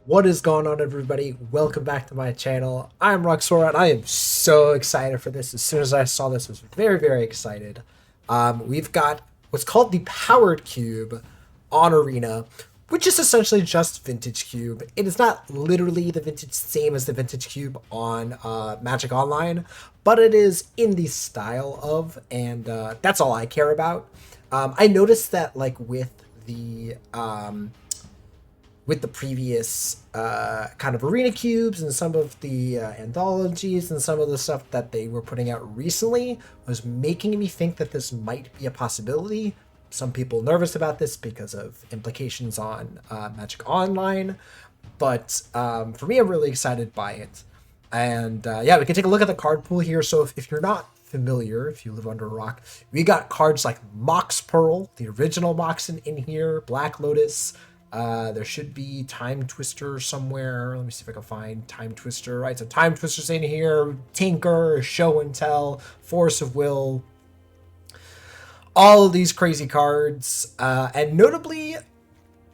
What is going on, everybody? Welcome back to my channel. I'm Roxora, and I am so excited for this. As soon as I saw this, I was very excited. We've got what's called the Powered Cube on Arena, which is essentially just Vintage Cube. It is not literally the vintage same as the Vintage Cube on Magic Online, but it is in the style of, and that's all I care about. I noticed that, like, with the previous kind of arena cubes and some of the anthologies and some of the stuff that they were putting out recently was making me think that this might be a possibility. Some people nervous about this because of implications on Magic Online, but for me, I'm really excited by it. And yeah, we can take a look at the card pool here. So if you're not familiar, if you live under a rock, we got cards like Mox Pearl, the original Mox in here, Black Lotus. There should be Time Twister somewhere. Let me see if I can find Time Twister. Right, so Time Twister's in here. Tinker, Show and Tell, Force of Will. All of these crazy cards. And notably,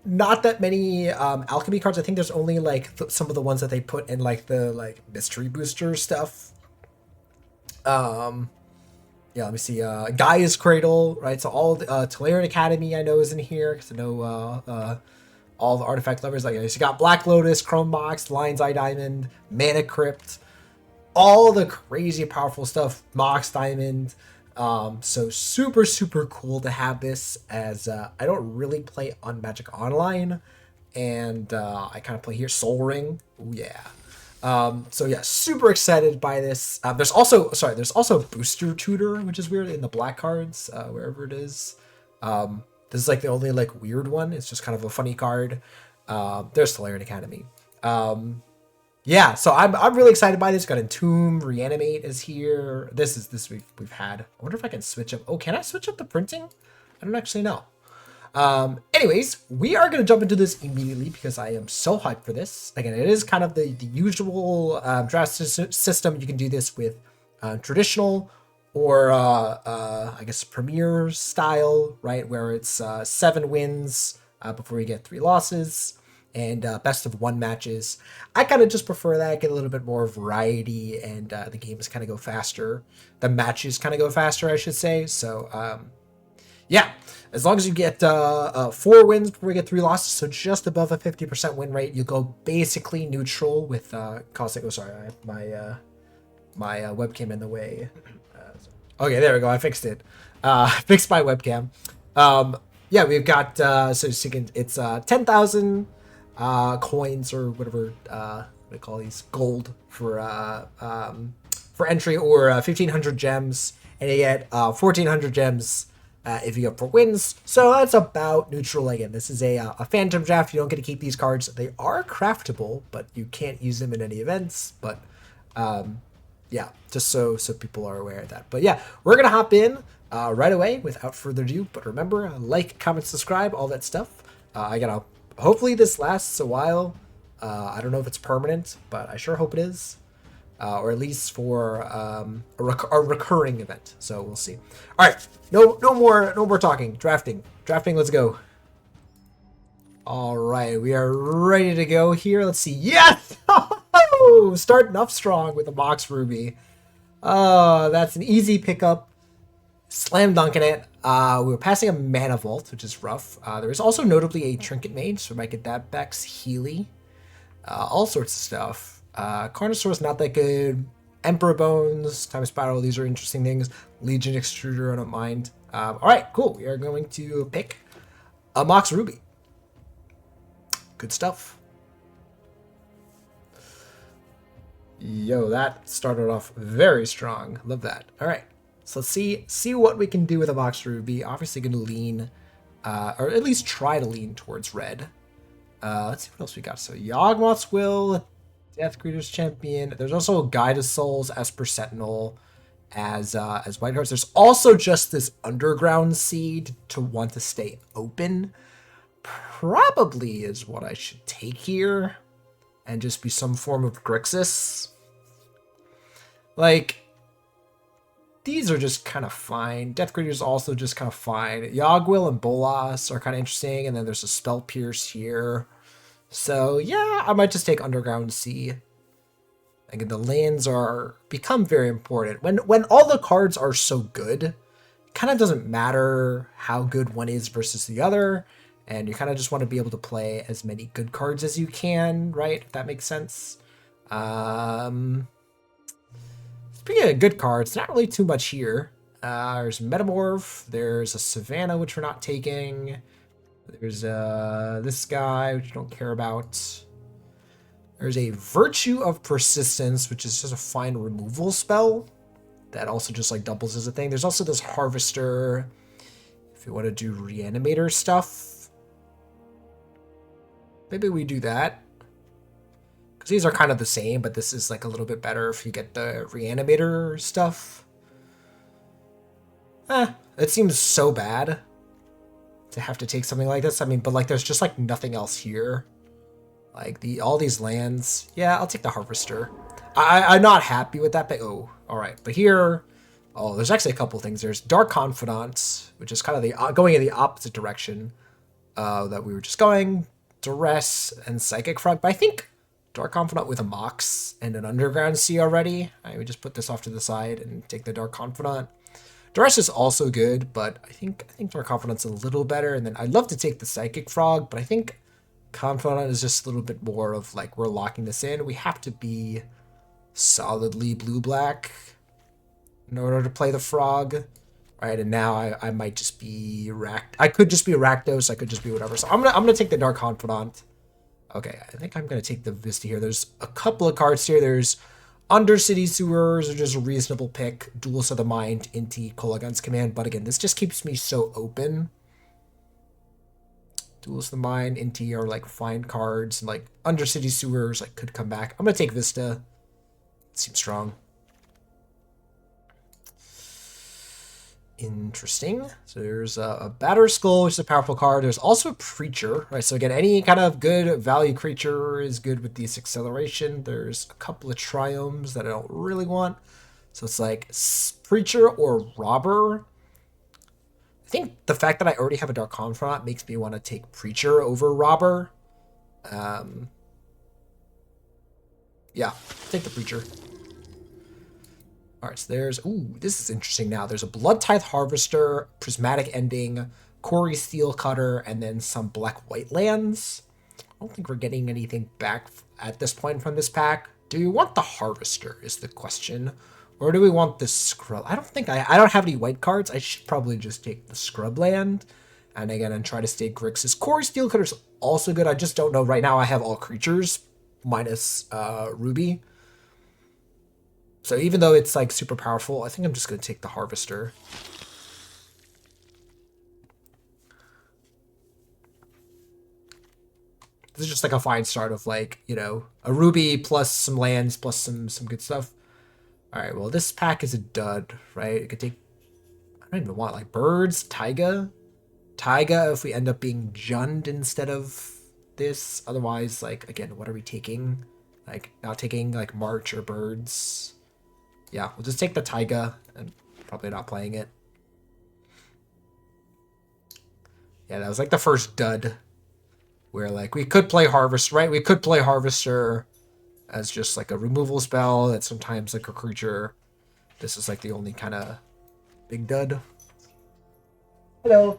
not that many alchemy cards. I think there's only like some of the ones that they put in like the mystery booster stuff. Yeah, let me see. Gaia's Cradle, right? So all the Tolarian Academy I know is in here because I know all the artifact lovers. Like, you got Black Lotus, Chrome Box, Lion's Eye Diamond, Mana Crypt, all the crazy powerful stuff. Mox Diamond. So super cool to have this, as I don't really play on Magic Online, and I kind of play here. Soul Ring. Ooh, yeah. So yeah, super excited by this. There's also Booster Tutor, which is weird, in the black cards, wherever it is. This is like the only like weird one. It's just kind of a funny card. There's Tolarian Academy. Yeah, so I'm really excited by this. Got Entomb, Reanimate is here. This we've had. I wonder if I can switch up. Oh, can I switch up the printing? I don't actually know. Anyways, we are going to jump into this immediately because I am so hyped for this. Again, it is kind of the usual draft system. You can do this with traditional or I guess premier style, right? Where it's 7 wins before you get 3 losses and best of 1 matches. I kind of just prefer that, get a little bit more variety, and the games kind of go faster. The matches kind of go faster, I should say. So, yeah, as long as you get 4 wins before you get 3 losses, so just above a 50% win rate, you go basically neutral with costing. Oh, sorry, I have my webcam in the way. Okay, there we go. I fixed it. Fixed my webcam. Yeah, we've got so you can, it's 10,000 coins or whatever what do they call these, gold for entry, or 1,500 gems, and you get 1,400 gems if you go for wins. So that's about neutral. Again, this is a phantom draft. You don't get to keep these cards. They are craftable, but you can't use them in any events. But yeah, just so people are aware of that. But yeah, we're gonna hop in right away without further ado. But remember, like, comment, subscribe, all that stuff. I gotta. Hopefully this lasts a while. I don't know if it's permanent, but I sure hope it is. Or at least for a recurring event. So we'll see. All right, no more talking. Drafting. Let's go. All right, we are ready to go here. Let's see. Yes, starting off strong with the Mox Ruby. Oh, that's an easy pickup. Slam dunking it. We were passing a Mana Vault, which is rough. There is also notably a Trinket Mage, so we might get that. Bex, Healy, all sorts of stuff. Carnosaurus, not that good. Emperor Bones, Time Spiral, these are interesting things. Legion Extruder, I don't mind. All right, cool. We are going to pick a Mox Ruby. Good stuff. Yo, that started off very strong. Love that. All right. So let's see what we can do with a Mox Ruby. Obviously going to lean, or at least try to lean towards red. Let's see what else we got. So Yawgmoth's Will, Death Greeter's Champion. There's also Guide of Souls, Esper Sentinel, as white cards. There's also just this Underground Seed to want to stay open. Probably is what I should take here, and just be some form of Grixis. Like, these are just kind of fine. Death Greeter is also just kind of fine. Yawgwill and Bolas are kind of interesting, and then there's a Spell Pierce here. So yeah, I might just take Underground Sea. Again, the lands are become very important. When all the cards are so good, it kind of doesn't matter how good one is versus the other, and you kind of just want to be able to play as many good cards as you can, right? If that makes sense. Um, Speaking of good cards, not really too much here. There's Metamorph. There's a Savannah, which we're not taking. There's this guy, which you don't care about. There's a Virtue of Persistence, which is just a fine removal spell. That also just like doubles as a thing. There's also this Harvester, if you want to do Reanimator stuff. Maybe we do that. Because these are kind of the same, but this is like a little bit better if you get the Reanimator stuff. It seems so bad to have to take something like this. I mean, but like there's just like nothing else here. Like all these lands. Yeah, I'll take the Harvester. I'm not happy with that, but oh, all right. But here, oh, there's actually a couple things. There's Dark Confidant, which is kind of the going in the opposite direction that we were just going. Duress and Psychic Frog, but I think Dark Confidant with a Mox and an Underground Sea already. I would just put this off to the side and take the Dark Confidant. Duress is also good, but I think Dark Confidant's a little better. And then I'd love to take the Psychic Frog, but I think Confidant is just a little bit more of like we're locking this in. We have to be solidly blue-black in order to play the frog, right? And now I might just be I could just be Rakdos. I could just be whatever. So I'm gonna take the Dark Confidant. Okay, I think I'm gonna take the Vista here. There's a couple of cards here. There's Undercity Sewers, which is a reasonable pick. Duels of the Mind, Inti, Kolaghan's Command. But again, this just keeps me so open. Duels of the Mind, Inti are like fine cards, and like Undercity Sewers like could come back. I'm gonna take Vista. It seems strong. Interesting. So there's a Batter Skull, which is a powerful card. There's also a Preacher, right? So again, any kind of good value creature is good with this acceleration. There's a couple of Triomes that I don't really want. So it's like Preacher or Robber. I think the fact that I already have a Dark Confidant makes me want to take Preacher over Robber. Yeah, take the Preacher. All right, so there's, ooh, this is interesting now. There's a Blood Tithe Harvester, Prismatic Ending, Quarry Steel Cutter, and then some black-white lands. I don't think we're getting anything back at this point from this pack. Do we want the Harvester is the question. Or do we want the Scrub? I don't think I don't have any white cards. I should probably just take the Scrub land. And again, and try to stay Grixis. Quarry Steel Cutter's also good. I just don't know. Right now I have all creatures minus Ruby. So even though it's like super powerful, I think I'm just going to take the Harvester. This is just like a fine start of like, you know, a Ruby plus some lands plus some good stuff. All right, well, this pack is a dud, right? It could take, I don't even want like Birds, Taiga. Taiga if we end up being Jund instead of this. Otherwise, like, again, what are we taking? Like, not taking like March or Birds. Yeah, we'll just take the Taiga and probably not playing it. Yeah, that was like the first dud where like we could play Harvest, right? We could play Harvester as just like a removal spell that's sometimes like a creature. This is like the only kind of big dud. Hello.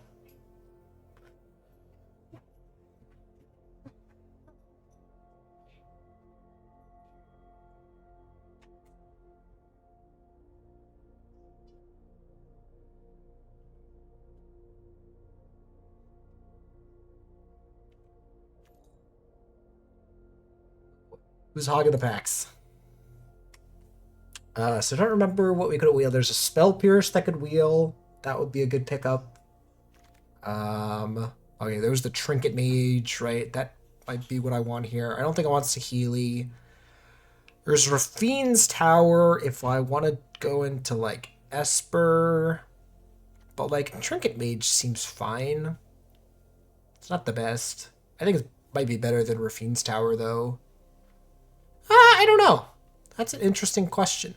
Who's hogging the packs? So I don't remember what we could wheel. There's a Spell Pierce that could wheel. That would be a good pickup. Okay, there's the Trinket Mage, right? That might be what I want here. I don't think I want Saheeli. There's Rafine's Tower if I want to go into like Esper. But like Trinket Mage seems fine. It's not the best. I think it might be better than Rafine's Tower though. I don't know. That's an interesting question.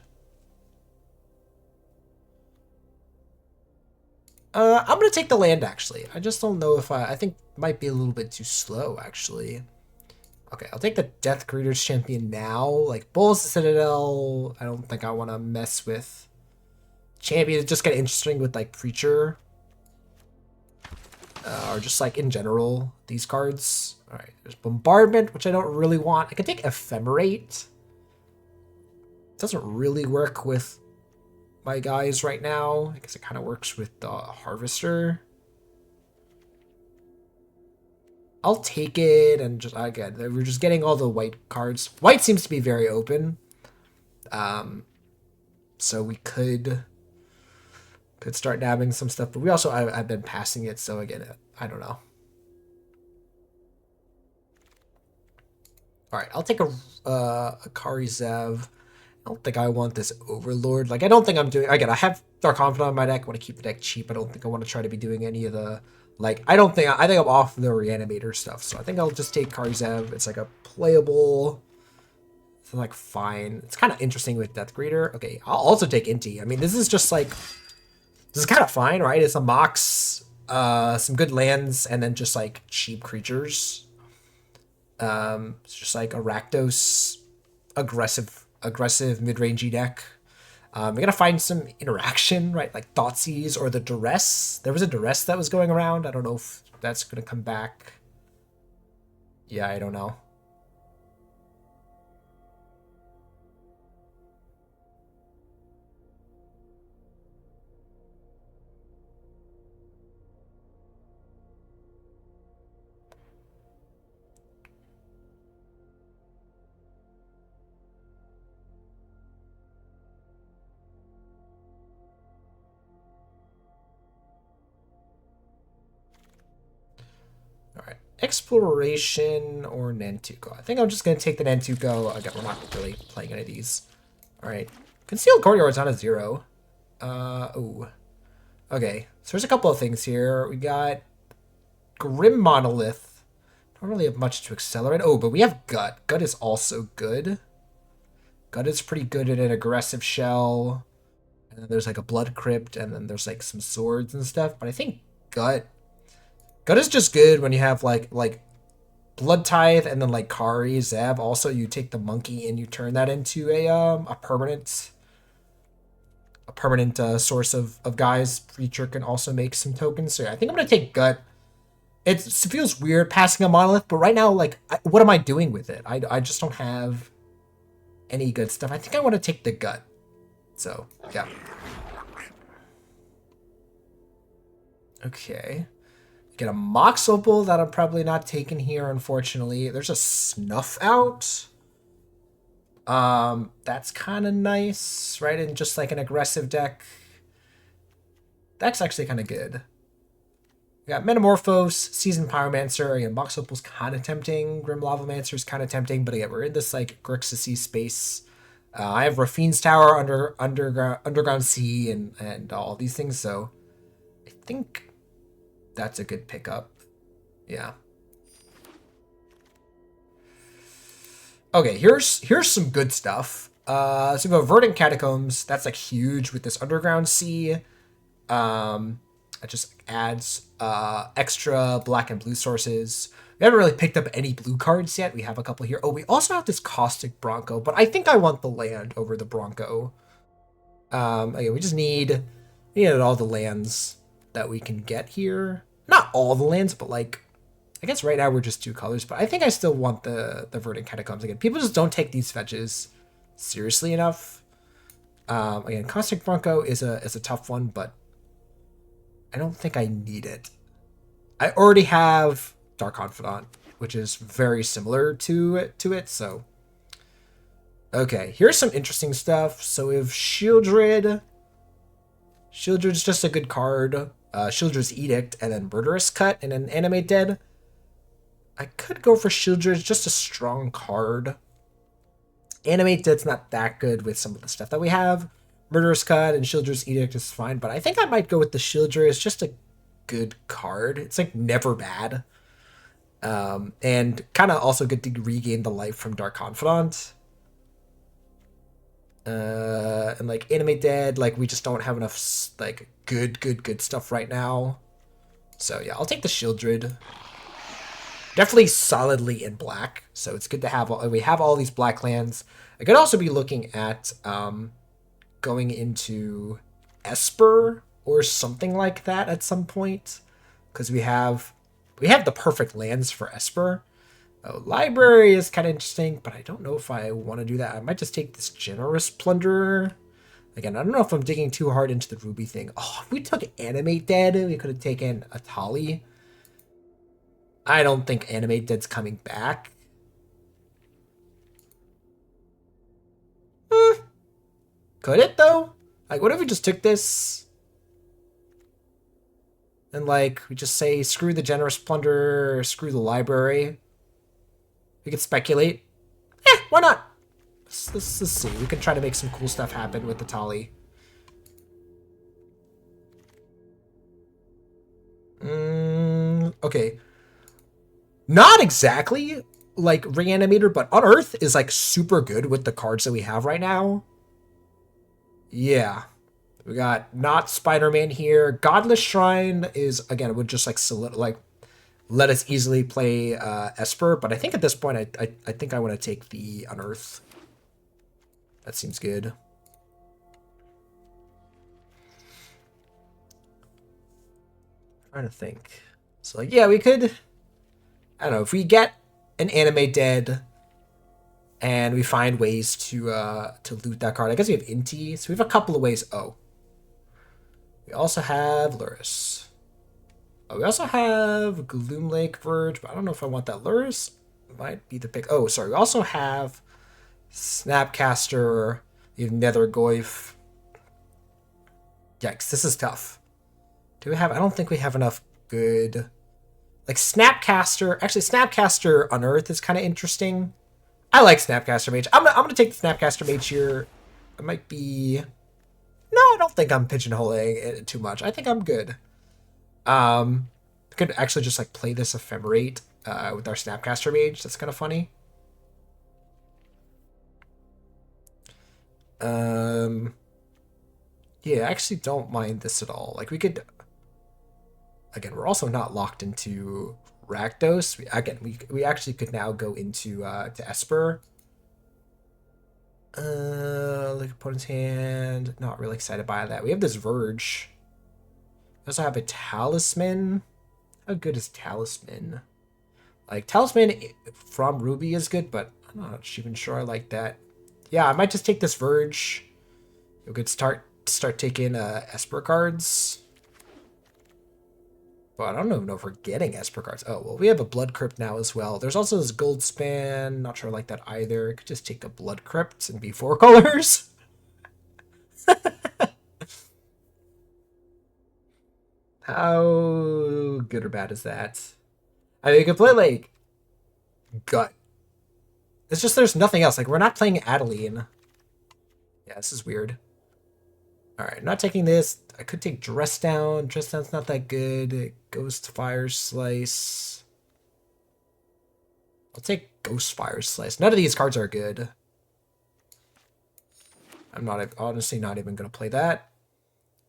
I'm gonna take the land actually. I just don't know if I think it might be a little bit too slow actually. Okay, I'll take the Death Greeter's Champion now. Like, Bulls the Citadel, I don't think I want to mess with. Champions just get interesting with, like, Preacher. Or just, like, in general, these cards. Alright, there's Bombardment, which I don't really want. I could take Ephemerate. Doesn't really work with my guys right now. I guess it kind of works with the Harvester. I'll take it, and just again, we're just getting all the white cards. White seems to be very open, so we could start nabbing some stuff. But we also I've been passing it, so again, I don't know. All right, I'll take a Akari Zev. I don't think I want this Overlord. Like, I don't think I'm doing... Again, I have Dark Confidant on my deck. I want to keep the deck cheap. I don't think I want to try to be doing any of the... Like, I think I'm off the Reanimator stuff. So I think I'll just take Karizev. It's like a playable... It's like, fine. It's kind of interesting with Death Greeter. Okay, I'll also take Inti. I mean, this is just like... This is kind of fine, right? It's a Mox, some good lands, and then just like cheap creatures. It's just like a Rakdos, aggressive mid-rangey deck. We gotta find some interaction, right? Like Thoughtseize or the Duress. There was a Duress that was going around. I don't know if that's gonna come back. Yeah, I don't know. Exploration or Nantuko. I think I'm just going to take the Nantuko. Again, we're not really playing any of these. All right. Concealed Courtyard's on a 0. Oh. Okay. So there's a couple of things here. We got Grim Monolith. Don't really have much to accelerate. Oh, but we have Gut. Gut is also good. Gut is pretty good at an aggressive shell. And then there's like a Blood Crypt. And then there's like some swords and stuff. But I think Gut is just good when you have like Blood Tithe and then like Kari, Zeb. Also, you take the monkey and you turn that into a permanent source of guys. Preacher can also make some tokens. So yeah, I think I'm gonna take Gut. It feels weird passing a Monolith, but right now, like, what am I doing with it? I just don't have any good stuff. I think I want to take the Gut. So yeah. Okay. Get a Mox Opal that I'm probably not taking here, unfortunately. There's a Snuff Out. That's kind of nice, right? And just like an aggressive deck. That's actually kind of good. We got Metamorphose, Seasoned Pyromancer. Again, Mox Opal's kind of tempting. Grim Lavamancer's kind of tempting. But again, we're in this like Grixis space. I have Rafine's Tower, Underground Sea, and all these things. So I think that's a good pickup. Yeah. Okay, here's some good stuff. So we have Verdant Catacombs. That's like huge with this Underground Sea. It just adds extra black and blue sources. We haven't really picked up any blue cards yet. We have a couple here. Oh, we also have this Caustic Bronco, but I think I want the land over the Bronco. Okay, we just need all the lands that we can get here. Not all the lands, but like, I guess right now we're just 2 colors, but I think I still want the Verdant Catacombs. Again, people just don't take these fetches seriously enough. Again, Caustic Bronco is a tough one, but I don't think I need it. I already have Dark Confidant, which is very similar to it, so. Okay, here's some interesting stuff. So we have Shieldred. Shieldred's just a good card. Shieldred's Edict, and then Murderous Cut, and then Animate Dead. I could go for Shieldred, it's just a strong card. Animate Dead's not that good with some of the stuff that we have. Murderous Cut and Shieldred's Edict is fine, but I think I might go with the Shieldred. It's just a good card. It's like never bad. And kind of also good to regain the life from Dark Confidant. And like Animate Dead, like we just don't have enough like good stuff right now. So yeah, I'll take the Shieldred. Definitely solidly in black, so it's good to have. We have all these black lands. I could also be looking at going into Esper or something like that at some point, because we have the perfect lands for Esper. Library is kind of interesting, but I don't know if I want to do that. I might just take this Generous Plunderer. Again, I don't know if I'm digging too hard into the Ruby thing. Oh, if we took Animate Dead, we could have taken Atali. I don't think Animate Dead's coming back. Could it, though? Like, what if we just took this and, like, we just say, screw the Generous Plunderer, screw the Library? We could speculate. Why not? Let's see. We can try to make some cool stuff happen with the Tali. Okay. Not exactly like Reanimator, but Unearth is like super good with the cards that we have right now. Yeah. We got not Spider-Man here. Godless Shrine is, again, it would just like let us easily play Esper, but I think at this point I think I want to take the Unearth. That seems good. I'm trying to think. So like, yeah, we could, I don't know, if we get an Animate Dead and we find ways to loot that card. I guess we have Inti, so we have a couple of ways. Oh. We also have Luris. Oh, we also have Gloomlake Verge, but I don't know if I want that. Luris might be the pick. Oh, sorry. We also have Snapcaster. We have Nethergoyf. Yikes, this is tough. Do we have... I don't think we have enough good... Like, Snapcaster... Actually, Snapcaster Unearth is kind of interesting. I like Snapcaster Mage. I'm gonna take the Snapcaster Mage here. It might be... No, I don't think I'm pigeonholing it too much. I think I'm good. I could actually just, like, play this Ephemerate with our Snapcaster Mage. That's kind of funny. Yeah, I actually don't mind this at all. Like, we could... Again, we're also not locked into Rakdos. We actually could now go into to Esper. Look at opponent's hand. Not really excited by that. We have this Verge. We also have a Talisman. How good is Talisman? Like, Talisman from Ruby is good, but I'm not even sure I like that. Yeah, I might just take this Verge. We could start taking Esper cards. But I don't even know if we're getting Esper cards. Oh, well, we have a Blood Crypt now as well. There's also this Gold Span. Not sure I like that either. Could just take a Blood Crypt and be 4 colors. How good or bad is that? I mean, you could play, like, Gut. It's just there's nothing else. Like, we're not playing Adeline. Yeah, this is weird. Alright, not taking this. I could take Dress Down. Dress Down's not that good. Ghost Fire Slice. I'll take Ghost Fire Slice. None of these cards are good. I'm honestly not even going to play that.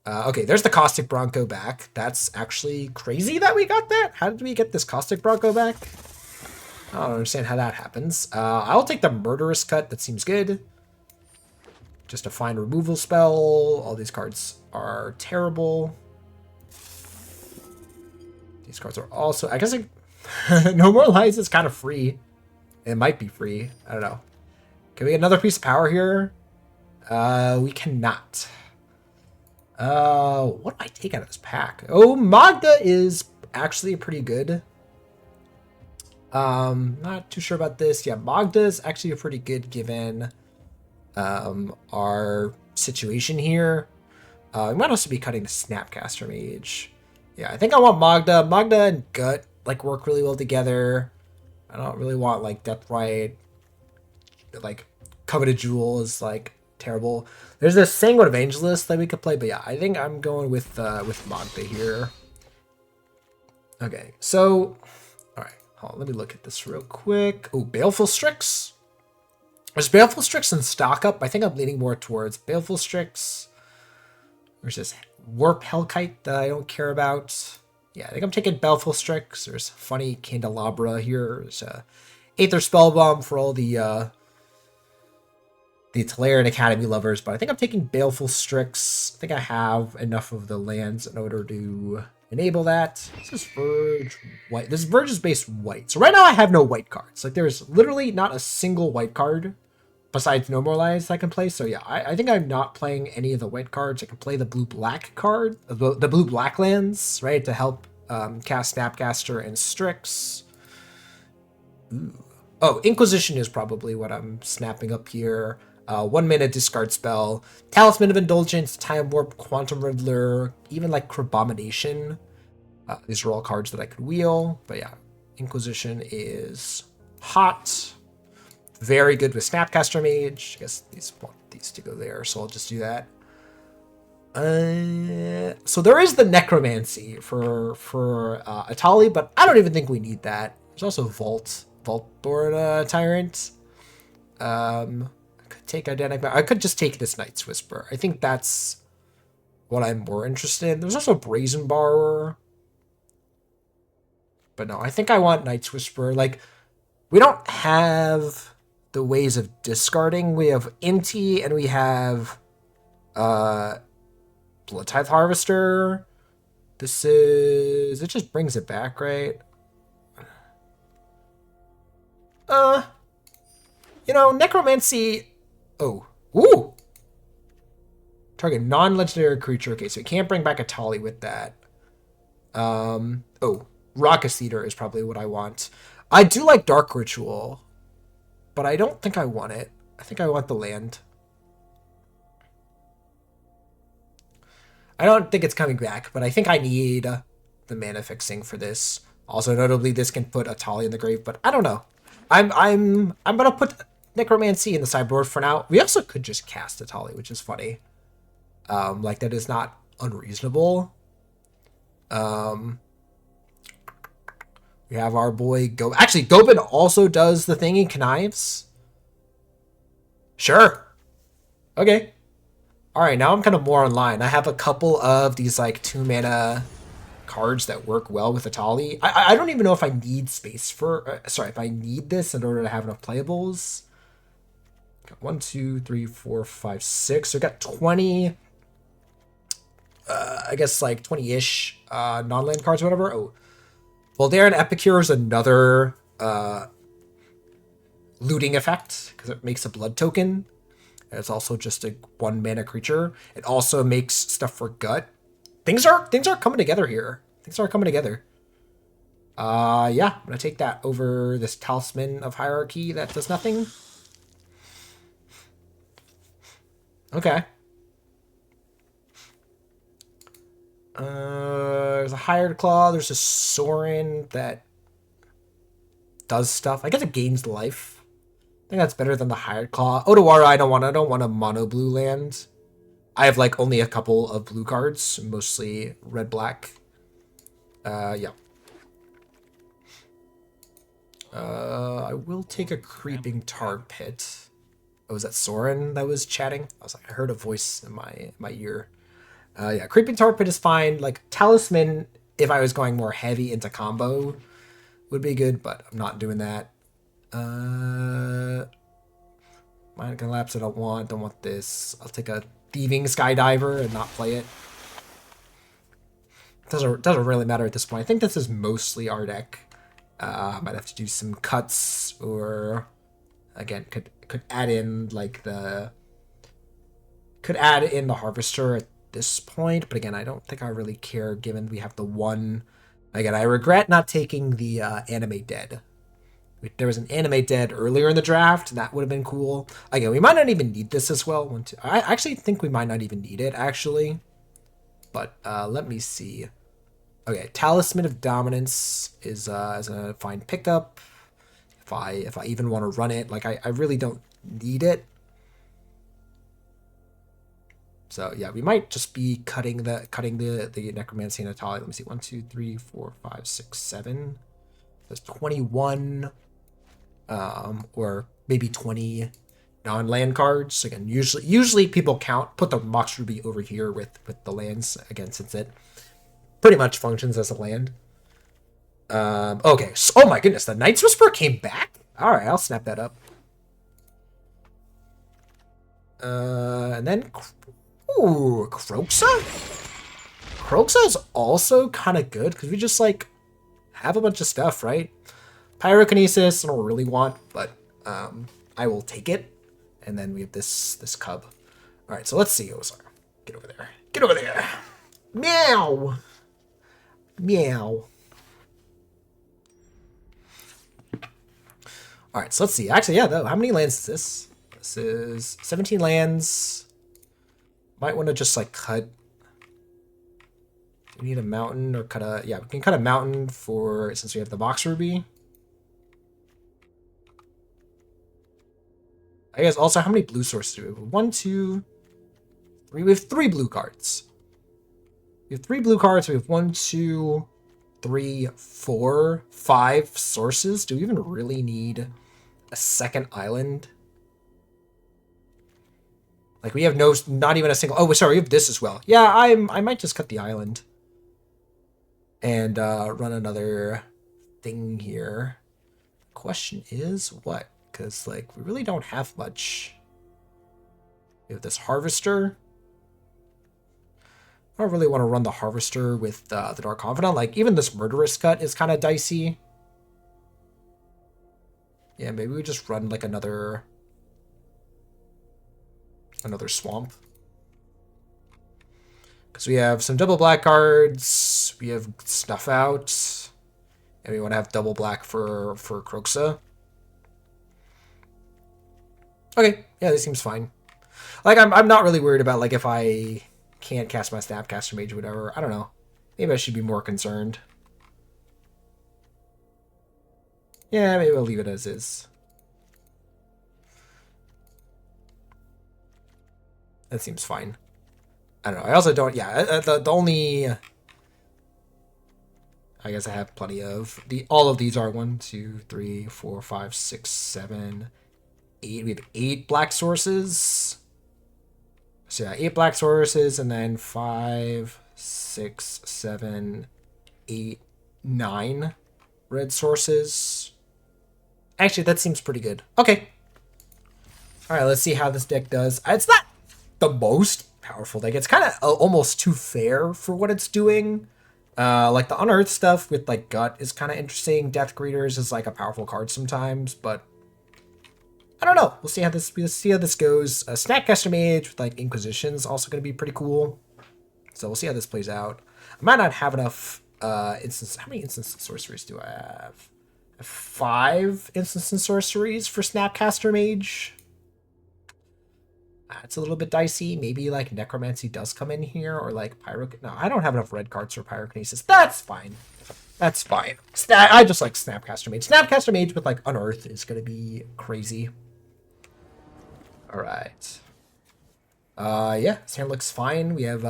Okay, there's the Caustic Bronco back. That's actually crazy that we got that. How did we get this Caustic Bronco back? I don't understand how that happens. I'll take the Murderous Cut. That seems good. Just a fine removal spell. All these cards are terrible. These cards are also... I guess No More Lies is kind of free. It might be free. I don't know. Can we get another piece of power here? We cannot. What do I take out of this pack? Oh, Magda is actually pretty good. Not too sure about this. Yeah, Magda is actually pretty good given our situation here. We might also be cutting the Snapcaster Mage. Yeah, I think I want Magda. Magda and Gut like work really well together. I don't really want like Deathrite. Like Coveted Jewel is like terrible. There's this Sanguine Evangelist that we could play, but yeah, I think I'm going with Magda here. Okay, so all right, hold on, let me look at this real quick. Oh, Baleful Strix. There's Baleful Strix and Stock Up. I think I'm leaning more towards Baleful Strix. There's this Warp Hellkite that I don't care about. Yeah, I think I'm taking Baleful Strix. There's funny Candelabra here. There's Aether Spellbomb for all the Tolarian Academy lovers, but I think I'm taking Baleful Strix. I think I have enough of the lands in order to enable that. This is Verge white. This Verge is based white. So right now I have no white cards. Like there's literally not a single white card besides Normalize I can play. So yeah, I think I'm not playing any of the white cards. I can play the blue-black card, the blue-black lands, right, to help cast Snapcaster and Strix. Ooh. Oh, Inquisition is probably what I'm snapping up here. 1 minute discard spell, Talisman of Indulgence, Time Warp, Quantum Riddler, even like Crabomination. These are all cards that I could wheel, but yeah, Inquisition is hot. Very good with Snapcaster Mage. I guess want these to go there, so I'll just do that. So there is the Necromancy for Atali, but I don't even think we need that. There's also Vaultborn Tyrant. Take Identic. I could just take this Night's Whisper. I think that's what I'm more interested in. There's also Brazen Borrower. But no, I think I want Night's Whisper. Like, we don't have the ways of discarding. We have Inti and we have Blood Tithe Harvester. This is... It just brings it back, right? You know, Necromancy... Oh. Ooh! Target non-legendary creature. Okay, so you can't bring back a Tali with that. Oh. Raucous Theater is probably what I want. I do like Dark Ritual, but I don't think I want it. I think I want the land. I don't think it's coming back, but I think I need the mana fixing for this. Also, notably, this can put a Tali in the grave, but I don't know. I'm gonna put Necromancy in the sideboard for now. We also could just cast a Tali, which is funny. Like that is not unreasonable. We have our boy Go. Actually, Gobin also does the thing in Connives. Sure. Okay. All right, now I'm kind of more online. I have a couple of these like 2 mana cards that work well with Atali. I don't even know if I need space for... if I need this in order to have enough playables. Got 1, 2, 3, 4, 5, 6. So I got 20... I guess like 20-ish non-land cards or whatever. Oh, Voldaren Epicure is another looting effect because it makes a blood token. And it's also just a 1 mana creature. It also makes stuff for gut. Things are coming together here. Things are coming together. Yeah, I'm gonna take that over this Talisman of Hierarchy that does nothing. Okay. There's a Hired Claw. There's a Sorin that does stuff. I guess it gains life. I think that's better than the Hired Claw. Otawara, I don't want a mono blue land. I have like only a couple of blue cards, mostly red black. Yeah. I will take a Creeping Tar Pit. Oh, was that Sorin that was chatting? I was like, I heard a voice in my ear. Yeah, Creeping Tar Pit is fine. Like Talisman, if I was going more heavy into combo, would be good, but I'm not doing that. Mind Collapse I don't want this. I'll take a Thieving Skydiver and not play it. Doesn't really matter at this point. I think this is mostly our deck. Might have to do some cuts, or again could add in like the Harvester at this point, but again I don't think I really care given we have the one. Again, I regret not taking the Animate Dead. There was an Animate Dead earlier in the draft, and that would have been cool. Again, we might not even need this as well. I actually think we might not even need it, actually. But let me see. Okay, Talisman of Dominance is a fine pickup. If I even want to run it, like I really don't need it. So yeah, we might just be cutting the Necromancy and Atali. Let me see, 1, 2, 3, 4, 5, 6, 7. There's 21, or maybe 20 non-land cards. Again, usually people put the Mox Ruby over here with the lands again, since it pretty much functions as a land. Okay. So, oh my goodness, the Night's Whisper came back? Alright, I'll snap that up. And then... Ooh, Grixis? Grixis is also kind of good, because we just, like, have a bunch of stuff, right? Pyrokinesis, I don't really want, but I will take it. And then we have this cub. Alright, so let's see, Ozar. Get over there. Get over there! Meow! Meow. Alright, so let's see. Actually, yeah, though, how many lands is this? This is 17 lands. Might want to just, like, cut... Do we need a mountain or cut a... Yeah, we can cut a mountain for... Since we have the Box Ruby. I guess also, how many blue sources do we have? 1, 2, 3. We have 3 blue cards. We have 3 blue cards. We have 1, 2, 3, 4, 5 sources. Do we even really need a second island? Like, we have not even a single... Oh, sorry, we have this as well. Yeah, I might just cut the island. And run another thing here. Question is, what? Because, like, we really don't have much. We have this Harvester. I don't really want to run the Harvester with the Dark Confidant. Like, even this Murderous Cut is kind of dicey. Yeah, maybe we just run, like, another Swamp. Because we have some double black cards. We have Snuff Out. And we want to have double black for Grixis. Okay, yeah, this seems fine. Like, I'm not really worried about, like, if I can't cast my Snapcaster Mage or whatever. I don't know. Maybe I should be more concerned. Yeah, maybe we'll leave it as is. That seems fine. I don't know. I also don't... Yeah, the only... I guess I have plenty of... All of these are 1, 2, 3, 4, 5, 6, 7... 8. We have 8 black sources. So yeah, 8 black sources, and then 5, 6, 7, 8, 9 red sources. Actually, that seems pretty good. Okay. Alright, let's see how this deck does. It's not the most powerful deck. It's kind of almost too fair for what it's doing. Like, the Unearthed stuff with, like, Gut is kind of interesting. Death Greeters is, like, a powerful card sometimes, but I don't know. We'll see how this goes. Snapcaster Mage with, like, Inquisition is also going to be pretty cool. So we'll see how this plays out. I might not have enough instance. How many instance sorceries do I have? I have 5 instance and sorceries for Snapcaster Mage. It's a little bit dicey. Maybe, like, Necromancy does come in here, or, like, No, I don't have enough red cards for Pyrokinesis. That's fine. That's fine. I just like Snapcaster Mage. Snapcaster Mage with, like, Unearth is going to be crazy. Alright. Yeah, this hand looks fine. We have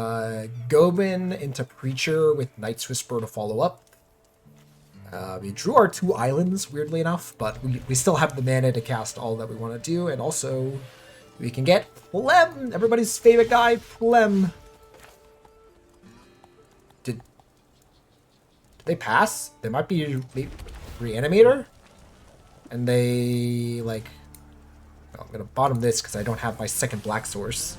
Gobin into Preacher with Night's Whisper to follow up. We drew our 2 islands, weirdly enough, but we still have the mana to cast all that we want to do, and also we can get Plem, everybody's favorite guy, Plem. Did they pass? They might be Reanimator? And they, like... I'm gonna bottom this because I don't have my second black source.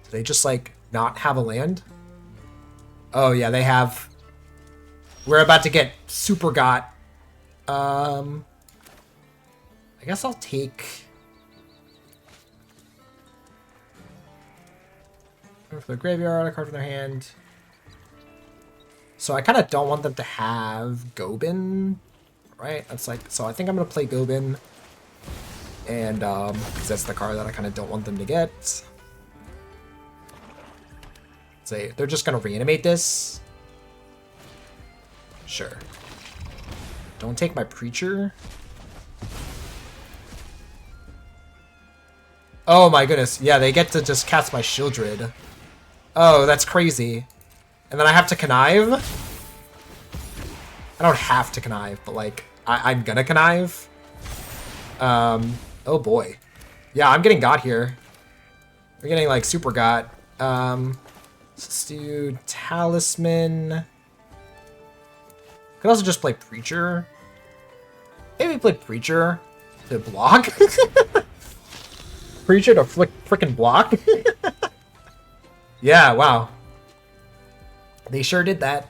Do they just, like, not have a land? Oh, yeah, they have... We're about to get Super Got. I guess I'll take... For the graveyard, a card from their hand. So I kind of don't want them to have Gobin, right? That's like... So I think I'm gonna play Gobin. And, because that's the card that I kind of don't want them to get. Say, they're just gonna reanimate this. Sure. Don't take my Preacher. Oh my goodness. Yeah, they get to just cast my Shieldred. Oh, that's crazy. And then I have to connive? I don't have to connive, but, like, I'm gonna connive. Oh boy. Yeah, I'm getting got here. We're getting, like, super got. So let's do Talisman. Could also just play Preacher. Maybe play Preacher to block. Preacher to frickin' block. Yeah, wow. They sure did that.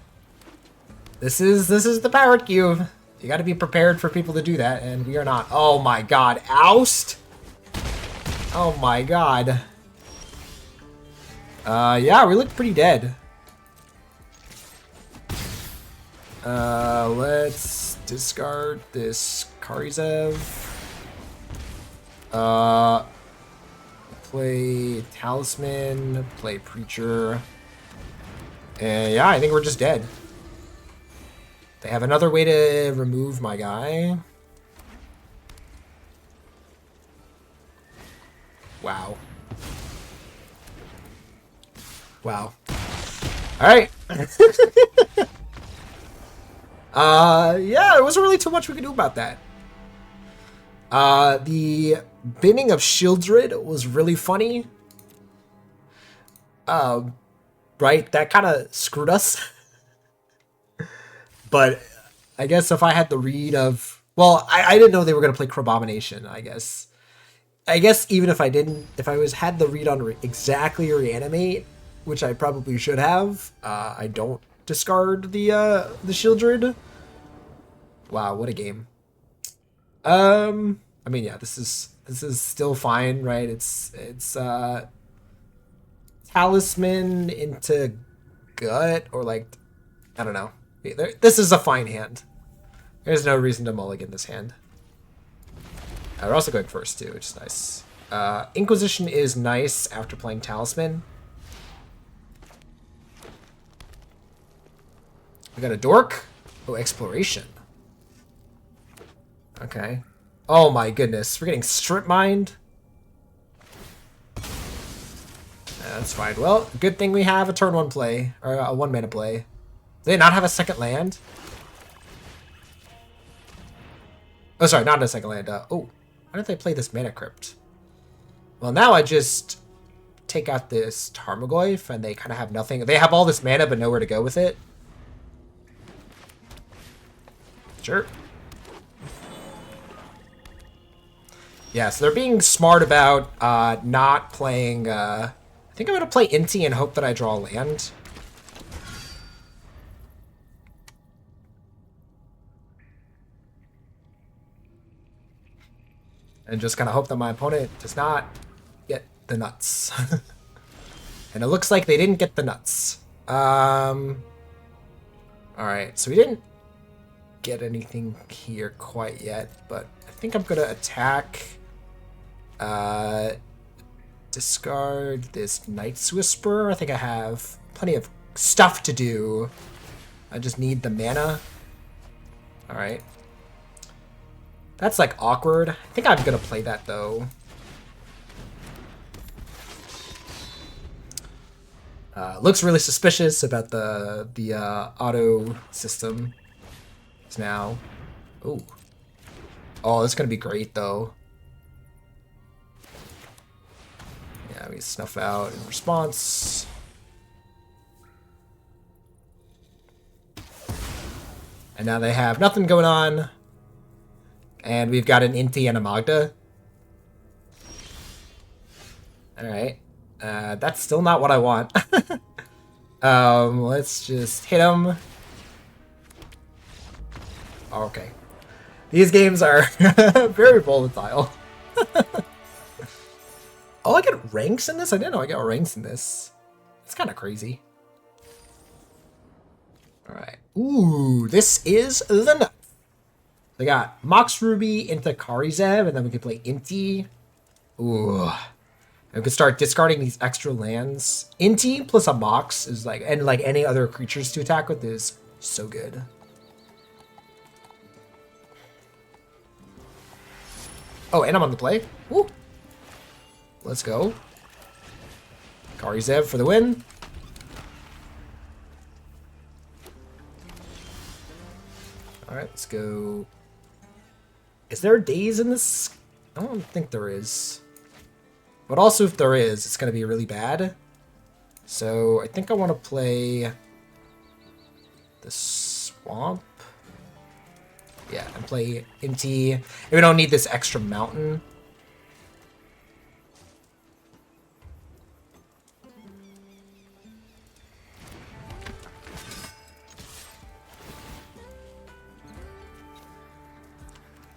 This is the Pirate Cube. You gotta be prepared for people to do that, and we are not. Oh my god, oust! Oh my god. Yeah, we look pretty dead. Let's discard this Karizev. Play Talisman, play Preacher. And yeah, I think we're just dead. They have another way to remove my guy. Wow. Wow. Alright. Yeah, it wasn't really too much we could do about that. The binning of Shieldred was really funny. Right? That kind of screwed us. But I guess if I had the read of... Well, I didn't know they were going to play Crabomination, I guess. I guess even if I didn't... If I had the read on exactly Reanimate, which I probably should have, I don't discard the Shieldred. Wow, what a game. I mean, yeah, this is still fine, right? It's Talisman into Gut, or like, I don't know. This is a fine hand. There's no reason to mulligan this hand. We're also going first too, which is nice. Inquisition is nice after playing Talisman. We got a Dork. Oh, Exploration. Okay. Oh my goodness, we're getting strip mined. That's fine. Well, good thing we have a turn 1 play, or a 1 mana play. Do they not have a second land? Oh, sorry, not a second land. Oh, why did they play this Mana Crypt? Well, now I just take out this Tarmogoyf, and they kind of have nothing. They have all this mana, but nowhere to go with it. Sure. Yeah, so they're being smart about not playing... I think I'm going to play Inti and hope that I draw land. And just kind of hope that my opponent does not get the nuts. And it looks like they didn't get the nuts. Alright, so we didn't get anything here quite yet, but I think I'm going to attack... discard this Knight's Whisper. I think I have plenty of stuff to do. I just need the mana. Alright. That's like awkward. I think I'm gonna play that though. Looks really suspicious about the auto system. Now. Oh. Oh, that's gonna be great though. Yeah, we snuff out in response. And now they have nothing going on. And we've got an Inti and a Magda. Alright. That's still not what I want. Let's just hit him. Okay. These games are very volatile. Oh, I get ranks in this? I didn't know I got ranks in this. It's kind of crazy. Alright. Ooh, this is the nut. They got Mox Ruby into Karizev, and then we can play Inti. Ooh. And we can start discarding these extra lands. Inti plus a Mox is like, and like any other creatures to attack with is so good. Oh, and I'm on the play. Woo. Let's go. Karizev for the win. Alright, let's go. Is there days in this? I don't think there is. But also if there is, it's going to be really bad. So I think I want to play the swamp. Yeah, and play Inti. If we don't need this extra mountain.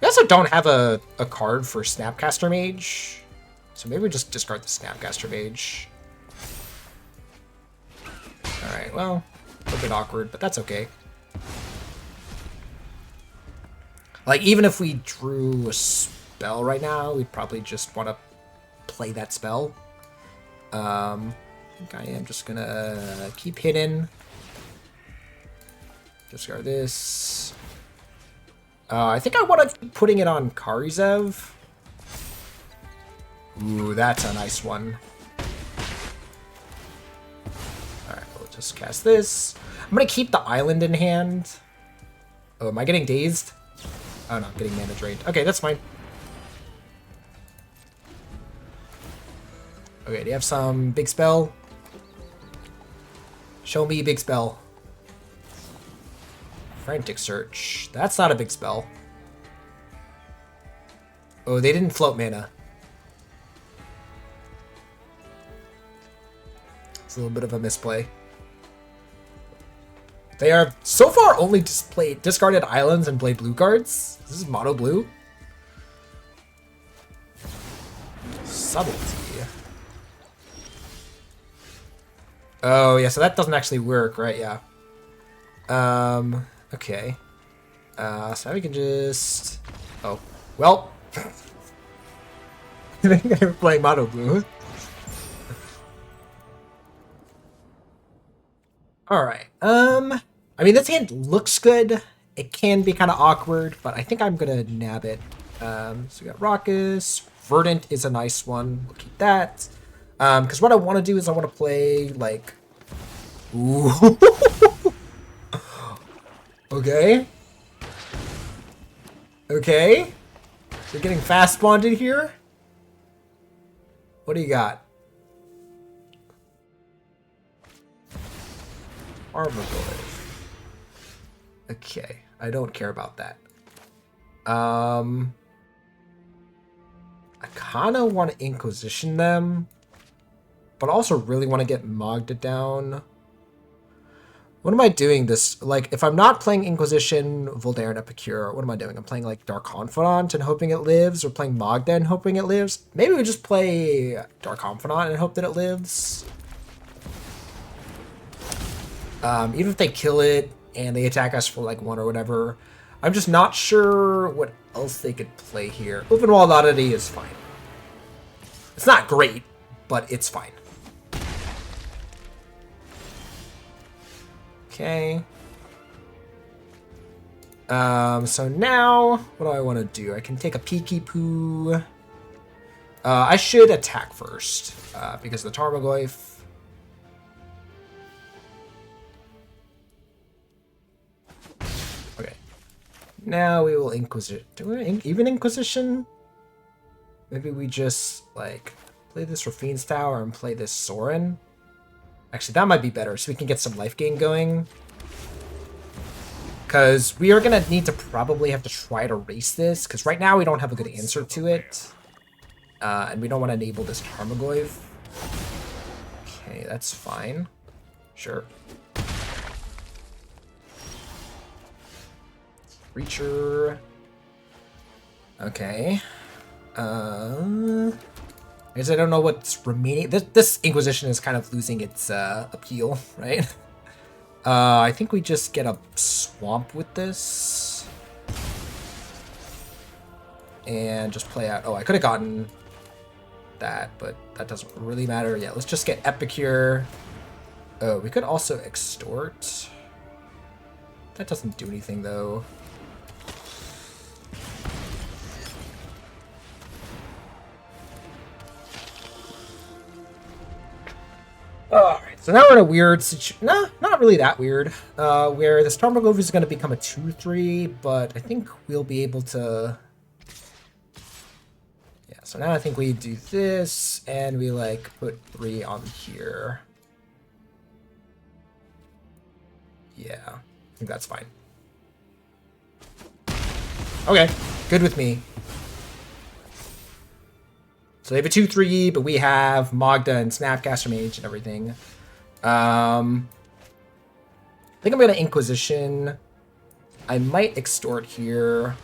We also don't have a card for Snapcaster Mage. So maybe we just discard the Snapcaster Mage. Alright, well, a bit awkward, but that's okay. Like, even if we drew a spell right now, we'd probably just want to play that spell. I think I am just gonna keep hitting. Discard this. I think I want to keep putting it on Karizev. Ooh, that's a nice one. Alright, we'll just cast this. I'm gonna keep the island in hand. Oh, am I getting dazed? Oh no, I'm getting mana drained. Okay, that's fine. Okay, do you have some big spell? Show me big spell. Frantic Search. That's not a big spell. Oh, they didn't float mana. It's a little bit of a misplay. They are so far only discarded islands and played blue cards. This is mono blue. Subtlety. Oh yeah, so that doesn't actually work, right? Yeah. Okay. So we can just. Oh, well. I think they were playing mono blue. Alright, I mean, this hand looks good. It can be kind of awkward, but I think I'm gonna nab it. So we got Raucous. Verdant is a nice one. We'll keep that. Because what I want to do is I want to play, like... Ooh. Okay. Okay. We're getting fast bonded here. What do you got? Armorgoyf. Okay, I don't care about that. I kind of want to Inquisition them, but also really want to get Mogged down. What am I doing this? Like, if I'm not playing Inquisition, Voldaren, Epicure, what am I doing? I'm playing, like, Dark Confidant and hoping it lives, or playing Mogged and hoping it lives? Maybe we just play Dark Confidant and hope that it lives. Even if they kill it and they attack us for like 1 or whatever, I'm just not sure what else they could play here. Open-Walled Oddity is fine. It's not great, but it's fine. Okay. So now, what do I want to do? I can take a peeky poo. I should attack first, because the Tarmogoyf. Now we will Inquisition. Do we even Inquisition? Maybe we just, like, play this Rafine's Tower and play this Sorin. Actually, that might be better, so we can get some life gain going. Because we are going to need to probably have to try to race this, because right now we don't have a good answer to it. And we don't want to enable this Tarmogoyf. Okay, that's fine. Sure. Reacher. Okay. I guess I don't know what's remaining. This Inquisition is kind of losing its appeal, right? I think we just get a swamp with this. And just play out. Oh, I could have gotten that, but that doesn't really matter. Yeah, let's just get Epicure. Oh, we could also extort. That doesn't do anything, though. Alright, so now we're in a weird situation. No, not really that weird. Where this Tarmogoyf is going to become a 2/3, but I think we'll be able to... Yeah, so now I think we do this, and we, like, put 3 on here. Yeah, I think that's fine. Okay, good with me. So they have a 2/3, but we have Magda and Snapcaster Mage and everything. I think I'm gonna Inquisition. I might Extort here.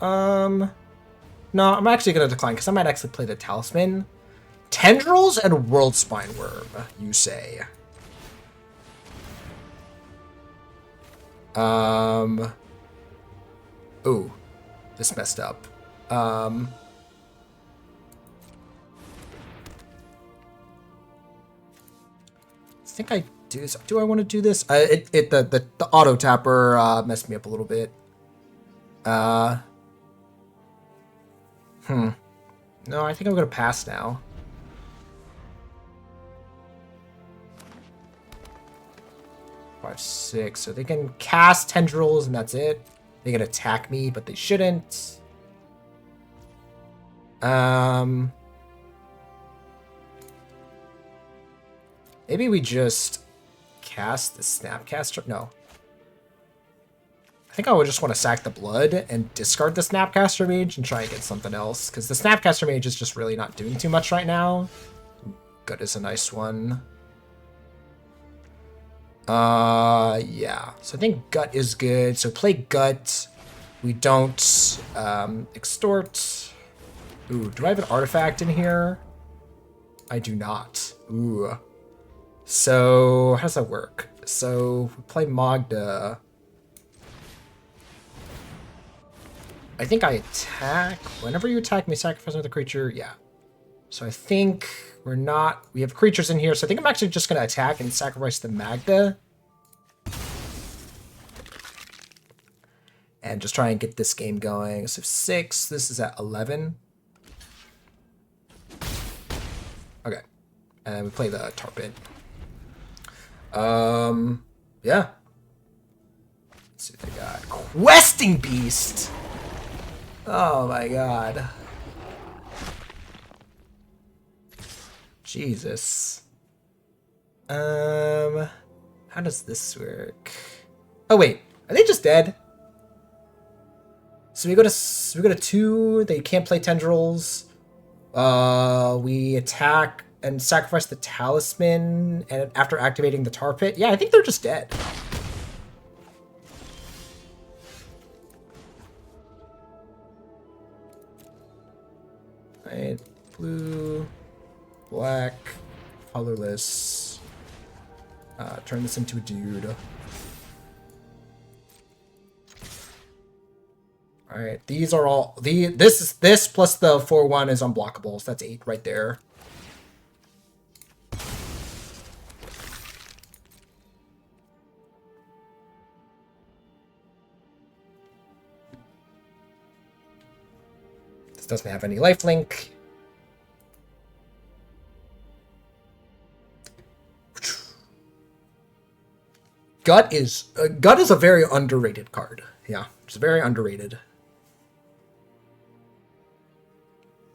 No, I'm actually gonna decline because I might actually play the Talisman. Tendrils and World Spine Worm, you say? Ooh, this messed up. I think I do this. Do I want to do this? The auto tapper messed me up a little bit. No, I think I'm gonna pass now. Five, 6. So they can cast Tendrils and that's it. They can attack me, but they shouldn't. Maybe we just cast the Snapcaster. No. I think I would just want to sack the blood and discard the Snapcaster Mage and try and get something else. Because the Snapcaster Mage is just really not doing too much right now. Gut is a nice one. Yeah. So I think Gut is good. So play Gut. We don't extort. Ooh, do I have an artifact in here? I do not. Ooh. So how does that work? So we play Magda. I think I attack. Whenever you attack me, sacrifice another creature. Yeah. So I think we're not... We have creatures in here, so I think I'm actually just going to attack and sacrifice the Magda. And just try and get this game going. So 6, this is at 11. Okay. And we play the Tar Pit. Yeah. Let's see what they got. Questing Beast! Oh my god. Jesus. How does this work? Oh wait, are they just dead? So we go to 2, they can't play Tendrils. We attack and sacrifice the Talisman and after activating the Tar Pit. Yeah, I think they're just dead. Right, blue, black, colorless. Turn this into a dude. All right, these are all this plus the 4/1 is unblockable. So that's 8 right there. This doesn't have any lifelink. Gut is a very underrated card. Yeah, it's very underrated.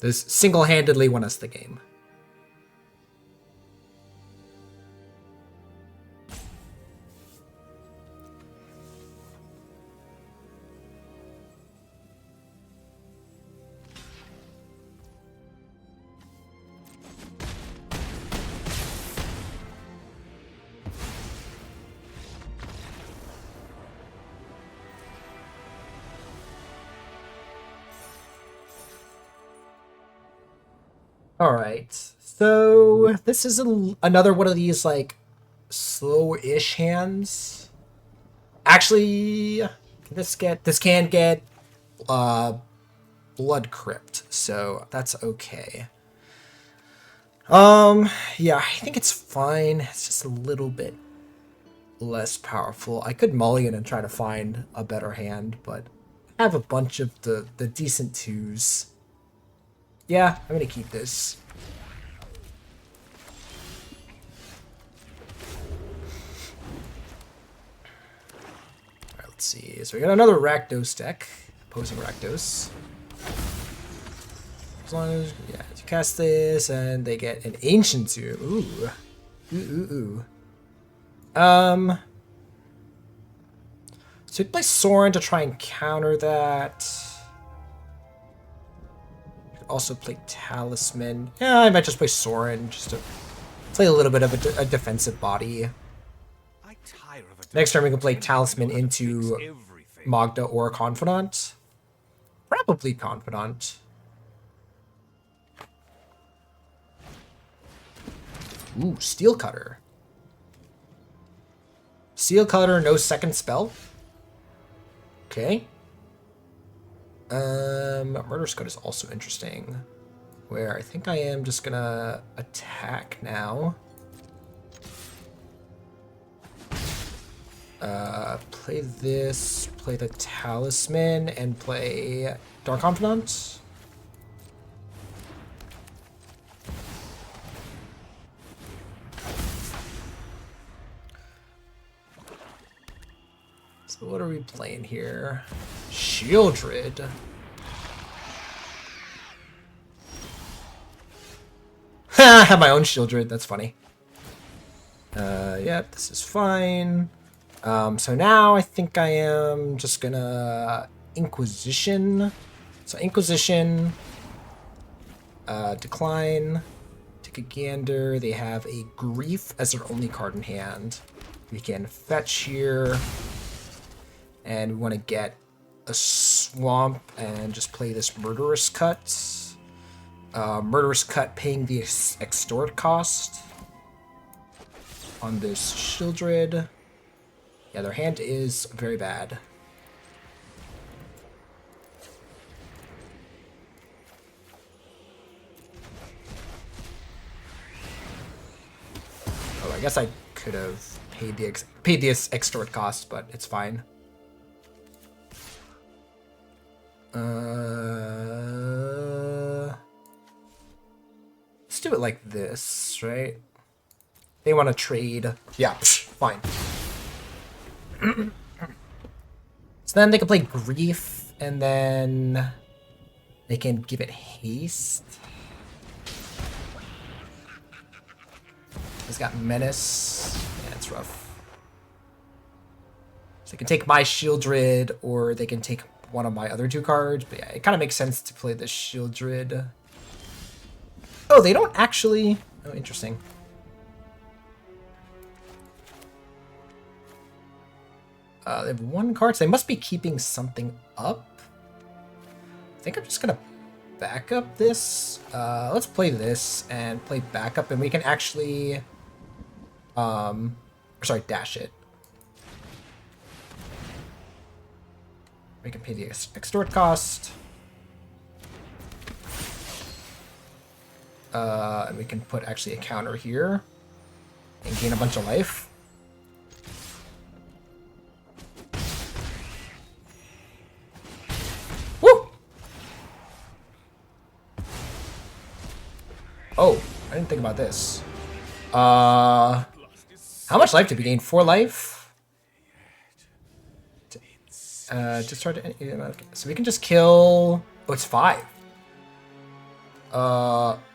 This single-handedly won us the game. All right, so this is another one of these like slow-ish hands. Actually, this can get Blood Crypt, so that's okay. Yeah, I think it's fine. It's just a little bit less powerful. I could mulligan and try to find a better hand, but I have a bunch of the decent 2s. Yeah, I'm gonna keep this. Alright, let's see. So we got another Rakdos deck. Opposing Rakdos. As long as, yeah, you cast this and they get an Ancient Tomb. Ooh. So we play Sorin to try and counter that. Also play Talisman. Yeah, I might just play Sorin just to play a little bit of a defensive body. Next turn we can play Talisman into Magda or Confidant. Probably Confidant. Ooh, Steel Cutter. Steel Cutter, no second spell. Okay. Murderous Code is also interesting. Where I think I am just gonna attack now. Play this, play the Talisman, and play Dark Confidant. So what are we playing here? Shieldred. I have my own Shieldred, that's funny. Yeah, this is fine. So now I think I am just gonna Inquisition. So Inquisition, decline, take a gander. They have a Grief as their only card in hand. We can fetch here, and we want to get a Swamp and just play this Murderous Cut. Murderous Cut paying the extort cost on this Shieldred. Yeah, their hand is very bad. Oh, I guess I could have paid the extort cost, but it's fine. Let's do it like this, right? They want to trade. Yeah, fine. So then they can play Grief, and then they can give it haste. It's got Menace. Yeah, it's rough. So they can take my Shieldred, or they can take one of my other two cards. But yeah, it kind of makes sense to play the Shieldred. Oh, they don't actually... Oh, interesting. They have one card, so they must be keeping something up. I think I'm just gonna back up this. Let's play this and play backup, and we can actually, sorry, dash it. We can pay the extort cost. And we can put actually a counter here and gain a bunch of life. Oh, I didn't think about this. How much life did we gain? 4 life? Discard to any... Okay. So we can just kill... Oh, it's 5.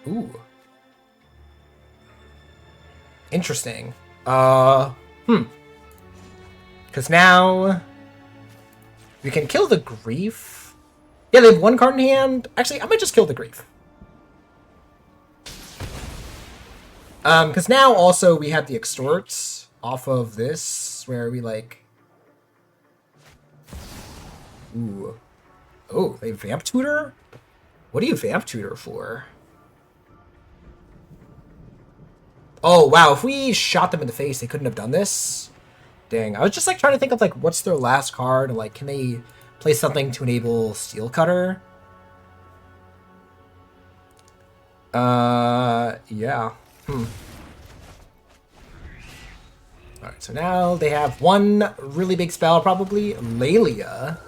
Ooh. Interesting. Because now... we can kill the Grief. Yeah, they have 1 card in hand. Actually, I might just kill the Grief. Because now also we have the extorts off of this, where we like... Ooh. Oh, they Vamp Tutor? What do you Vamp Tutor for? Oh, wow, if we shot them in the face, they couldn't have done this? Dang, I was just like trying to think of like, what's their last card? Like, can they play something to enable Steel Cutter? Yeah. Alright, so now they have 1 really big spell, probably. Lelia.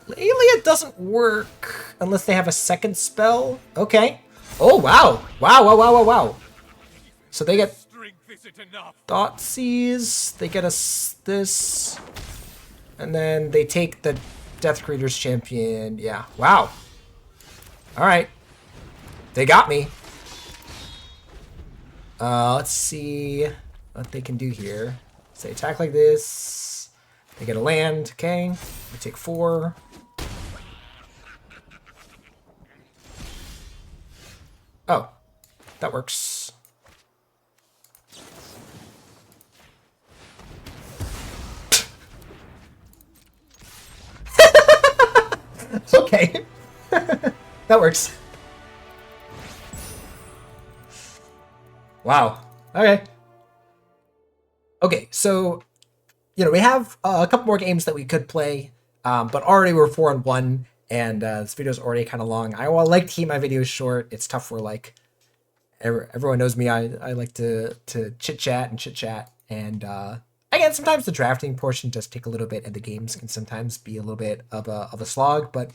Lelia doesn't work unless they have a second spell. Okay. Oh, wow. Wow. So they get Thoughtseize. They get us this. And then they take the Death Creator's Champion. Yeah. Wow. Alright. They got me. Let's see what they can do here. Say attack like this. They get a land. Okay. We take 4. Oh, that works. Okay. That works. Wow. Okay. Okay, so, we have a couple more games that we could play, but already we're 4-1, and this video's already kind of long. I like to keep my videos short. It's tough for, like, everyone knows me. I like to chit-chat and chit-chat, and again, sometimes the drafting portion does take a little bit, and the games can sometimes be a little bit of a slog, but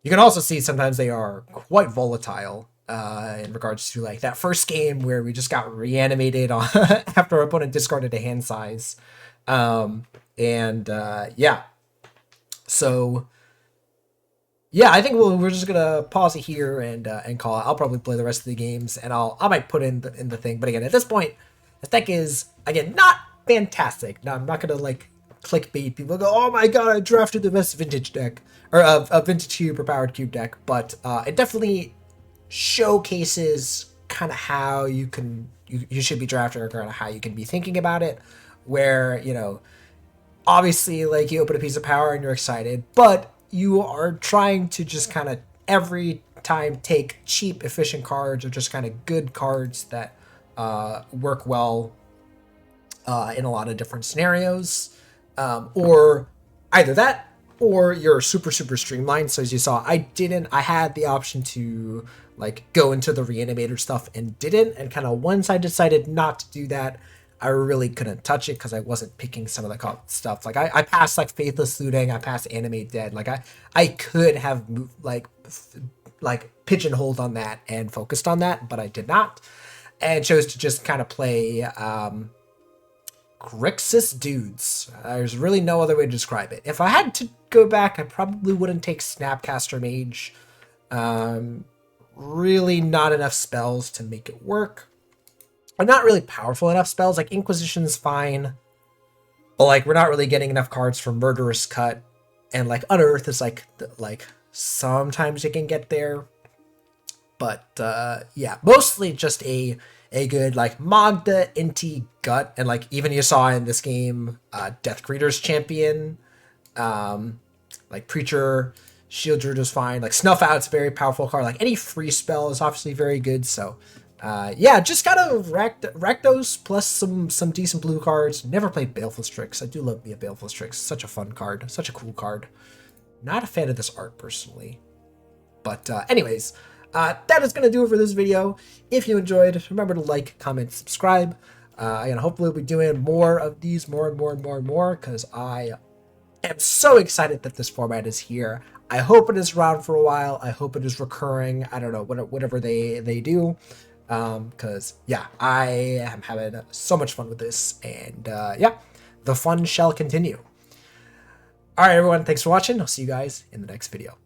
you can also see sometimes they are quite volatile in regards to like that first game where we just got reanimated on after our opponent discarded a hand size. Yeah. So yeah, I think we're just gonna pause it here and call it. I'll probably play the rest of the games and I might put in the thing. But again, at this point, the deck is again not fantastic. Now I'm not gonna like clickbait people go, oh my god, I drafted the best vintage deck or a vintage cube or powered cube deck, but it definitely showcases kind of how you should be drafting or kind of how you can be thinking about it, where obviously like you open a piece of power and you're excited, but you are trying to just kind of every time take cheap efficient cards or just kind of good cards that work well in a lot of different scenarios, or either that or you're super streamlined. So as you saw, I had the option to like go into the reanimator stuff and didn't, and kind of once I decided not to do that, I really couldn't touch it because I wasn't picking some of the stuff. Like I passed like Faithless Looting, I passed Animate Dead. Like I could have moved, like pigeonholed on that and focused on that, but I did not, and chose to just kind of play Grixis dudes. There's really no other way to describe it. If I had to go back, I probably wouldn't take Snapcaster Mage. Really not enough spells to make it work. Or not really powerful enough spells. Like Inquisition's fine, but like we're not really getting enough cards for Murderous Cut, and like Unearth is like sometimes you can get there, but yeah, mostly just a good like Magda, Inti, Gut, and like even you saw in this game, Death Greeter's Champion, like Preacher, Shield Druid was fine. Like Snuff Out's a very powerful card. Like any free spell is obviously very good. So yeah, just gotta rack those plus some decent blue cards. Never played Baleful Strix. I do love me a Baleful Strix. Such a fun card. Such a cool card. Not a fan of this art personally. But anyways, that is going to do it for this video. If you enjoyed, remember to like, comment, subscribe. And hopefully we'll be doing more of these, more and more, because I am so excited that this format is here. I hope it is around for a while. I hope it is recurring. I don't know, whatever they do. Because, yeah, I am having so much fun with this. And, yeah, the fun shall continue. All right, everyone, thanks for watching. I'll see you guys in the next video.